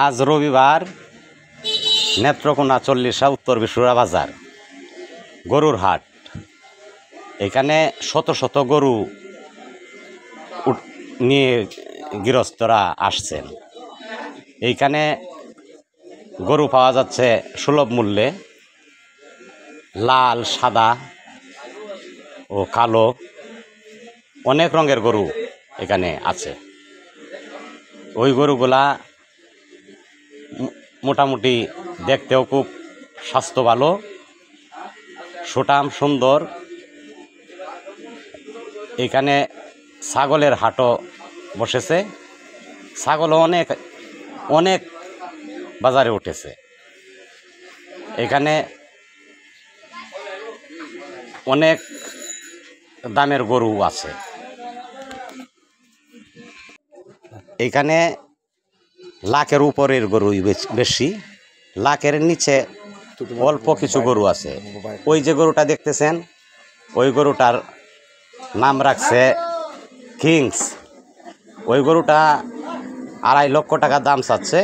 আজ রবিবার নেত্রকোনা 40 উত্তর বিশুরা বাজার গরুর হাট। এখানে শত শত গরু নিয়ে গৃহস্থরা আসছেন। এইখানে গরু পাওয়া যাচ্ছে সুলভ মূল্যে, লাল, সাদা ও কালো অনেক রঙের গরু এখানে আছে। ওই গরুগুলা মোটামুটি দেখতেও খুব স্বাস্থ্য ভালো, সুঠাম, সুন্দর। এখানে ছাগলের হাটও বসেছে, ছাগলও অনেক অনেক বাজারে উঠেছে। এখানে অনেক দামের গরু আছে। এখানে লাখের উপরের গরুই বেশি, লাখের নিচে অল্প কিছু গরু আছে। ওই যে গরুটা দেখতেছেন, ওই গরুটার নাম রাখছে কিংস। ওই গরুটা 2.5 লক্ষ টাকা দাম চাচ্ছে।